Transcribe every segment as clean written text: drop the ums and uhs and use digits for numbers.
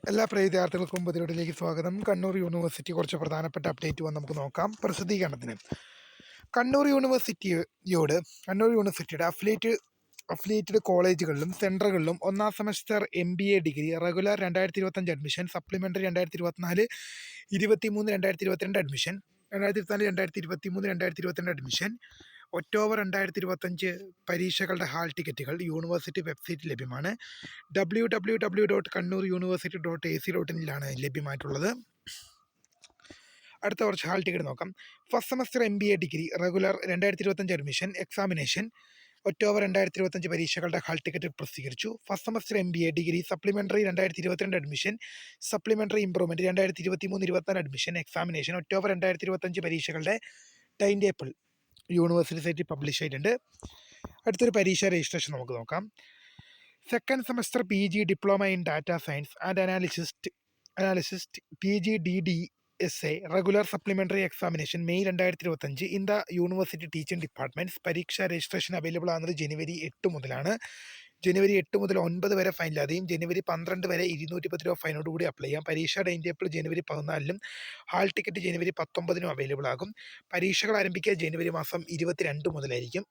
എല്ലാ പ്രിയ വിദ്യാർത്ഥികൾക്കും പുതിയതിലേക്ക് സ്വാഗതം. കണ്ണൂർ യൂണിവേഴ്സിറ്റി കുറച്ച് പ്രധാനപ്പെട്ട അപ്ഡേറ്റ് വന്ന് നമുക്ക് നോക്കാം. പ്രസിദ്ധീകരണത്തിന് കണ്ണൂർ യൂണിവേഴ്സിറ്റിയോട് കണ്ണൂർ യൂണിവേഴ്സിറ്റിയുടെ അഫിലിയേറ്റഡ് കോളേജുകളിലും സെൻറ്ററുകളിലും ഒന്നാം semester MBA degree regular 2025 admission, supplementary 2024 23 2022 admission, 2024 2023 admission, October 2025 പരീക്ഷകളുടെ ഹാൾ ടിക്കറ്റുകൾ യൂണിവേഴ്സിറ്റി വെബ്സൈറ്റിൽ ലഭ്യമാണ്. www.kannuruniversity.ac.in ലഭ്യമായിട്ടുള്ളത്. അടുത്ത കുറച്ച് ഹാൾ ടിക്കറ്റ് നോക്കാം. First semester MBA degree regular 2025 admission examination October 2025 പരീക്ഷകളുടെ ഹാൾ ടിക്കറ്റ് പ്രസിദ്ധീകരിച്ചു. First semester MBA degree supplementary 2022 admission, supplementary improvement 2023-24 admission examination October 2025 പരീക്ഷകളുടെ ടൈം ടേബിൾ യൂണിവേഴ്സിറ്റി സൈറ്റിൽ പബ്ലിഷ് ചെയ്തിട്ടുണ്ട്. അടുത്തൊരു പരീക്ഷ രജിസ്ട്രേഷൻ നമുക്ക് നോക്കാം. Second semester PG diploma in data science and analyst PGDDSA regular supplementary examination May 2025 in the university teaching departments. പരീക്ഷ registration available ആകുന്നത് ജനുവരി 8 മുതലാണ്. ജനുവരി 8 മുതൽ 9 വരെ ഫൈനില്ലാതെയും ജനുവരി 12 വരെ 210 രൂപ ഫൈനോട് കൂടി അപ്ലൈ ചെയ്യാം. പരീക്ഷ ടൈം ടേബിൾ ജനുവരി 14 ഹാൾ ടിക്കറ്റ് ജനുവരി 19 അവൈലബിൾ ആകും. പരീക്ഷകൾ ആരംഭിക്കുക ജനുവരി മാസം 22 മുതലായിരിക്കും.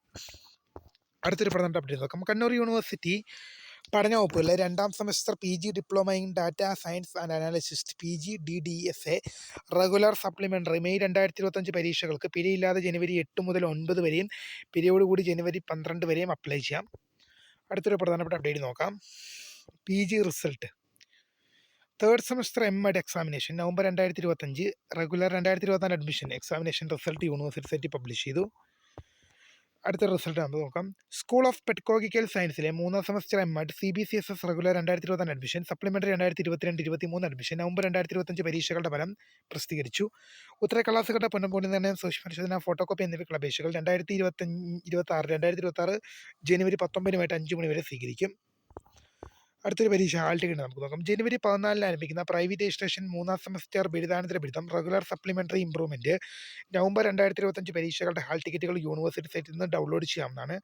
അടുത്തൊരു പ്രധാന അപ്ഡേറ്റ് നോക്കാം. കണ്ണൂർ യൂണിവേഴ്സിറ്റി പഠന വകുപ്പുകളിലെ രണ്ടാം semester PG diploma in data science and analyst PGDDSA regular supplementary May 2025 പരീക്ഷകൾക്ക് പിഴയില്ലാതെ ജനുവരി 8 മുതൽ 9 വരെയും പിഴയോടുകൂടി ജനുവരി 12 വരെയും അപ്ലൈ ചെയ്യാം. അടുത്തൊരു പ്രധാനപ്പെട്ട അപ്ഡേറ്റ് നോക്കാം. PG result third semester MEd examination November 2025 regular 2024 admission examination result university സൈറ്റിൽ പബ്ലിഷ് ചെയ്തു. അടുത്ത റിസൾട്ട് നമുക്ക് നോക്കാം. സ്കൂൾ ഓഫ് പെഡഗോഗിക്കൽ സയൻസിലെ മൂന്നാം semester MEd CBCSS regular 2024 admission, supplementary 2022-23 admission November 2025 പരീക്ഷകളുടെ ഫലം പ്രസിദ്ധീകരിച്ചു. ഉത്തരക്കടലാസുകളുടെ പുനഃപൂർണ്ണനിർണ്ണയം, സൂക്ഷ്മപരിശോധന, ഫോട്ടോകോപ്പി എന്നിവയ്ക്കുള്ള അപേക്ഷകൾ 2026 ജനുവരി 19 5 മണി വരെ സ്വീകരിക്കും. അടുത്തൊരു പരീക്ഷ ഹാൾ ടിക്കറ്റ് നമുക്ക് നോക്കാം. ജനുവരി 14 ആരംഭിക്കുന്ന പ്രൈവറ്റ് രജിസ്ട്രേഷൻ മൂന്നാം സെമസ്റ്റർ ബിരുദാനന്തര ബിരുദം റെഗുലർ സപ്ലിമെൻ്ററി ഇംപ്രൂവ്മെൻറ്റ് നവംബർ 2025 പരീക്ഷകളുടെ ഹാൾ ടിക്കറ്റുകൾ യൂണിവേഴ്സിറ്റി സൈറ്റിൽ നിന്ന് ഡൗൺലോഡ് ചെയ്യാവുന്നതാണ്.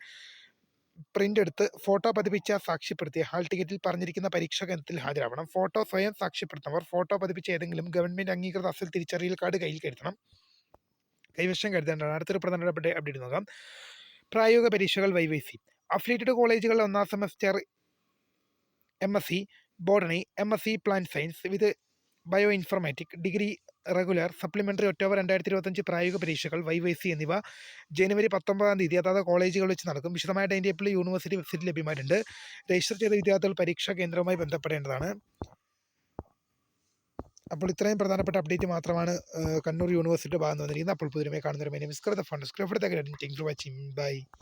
പ്രിൻ്റ് എടുത്ത് ഫോട്ടോ പതിപ്പിച്ച സാക്ഷ്യപ്പെടുത്തിയ ഹാൾ ടിക്കറ്റിൽ പറഞ്ഞിരിക്കുന്ന പരീക്ഷാ കേന്ദ്രത്തിൽ ഹാജരാവണം. ഫോട്ടോ സ്വയം സാക്ഷ്യപ്പെടുത്തുന്നവർ ഫോട്ടോ പതിപ്പിച്ച ഏതെങ്കിലും ഗവൺമെൻറ് അംഗീകൃത അസൽ തിരിച്ചറിയൽ കാർഡ് കൈവശം കരുതേണ്ടതാണ്. അടുത്തൊരു പ്രധാനപ്പെട്ട അപ്ഡേറ്റ് നോക്കാം. പ്രായോഗിക പരീക്ഷകൾ YYC അഫിലിയേറ്റഡ് കോളേജുകളിലെ ഒന്നാം semester MSc botany, MSc plant science with bio informatic degree regular supplementary October 2025 പ്രായോഗിക പരീക്ഷകൾ YYC എന്നിവ ജനുവരി 19 അതാത് കോളേജുകൾ വെച്ച് നടക്കും. വിശദമായ ടൈം ടേബിൾ യൂണിവേഴ്സിറ്റി വെബ്സൈറ്റിൽ ലഭ്യമായിട്ടുണ്ട്. രജിസ്റ്റർ ചെയ്ത വിദ്യാർത്ഥികൾ പരീക്ഷാ കേന്ദ്രവുമായി ബന്ധപ്പെടേണ്ടതാണ്. അപ്പോൾ ഇത്രയും പ്രധാനപ്പെട്ട അപ്ഡേറ്റ് മാത്രമാണ് കണ്ണൂർ യൂണിവേഴ്സിറ്റിയുടെ ഭാഗത്ത് വന്നിരിക്കുന്നത്. അപ്പോൾ പുതിയ കാണുന്നവരെ ഫണ്ട് ബൈ.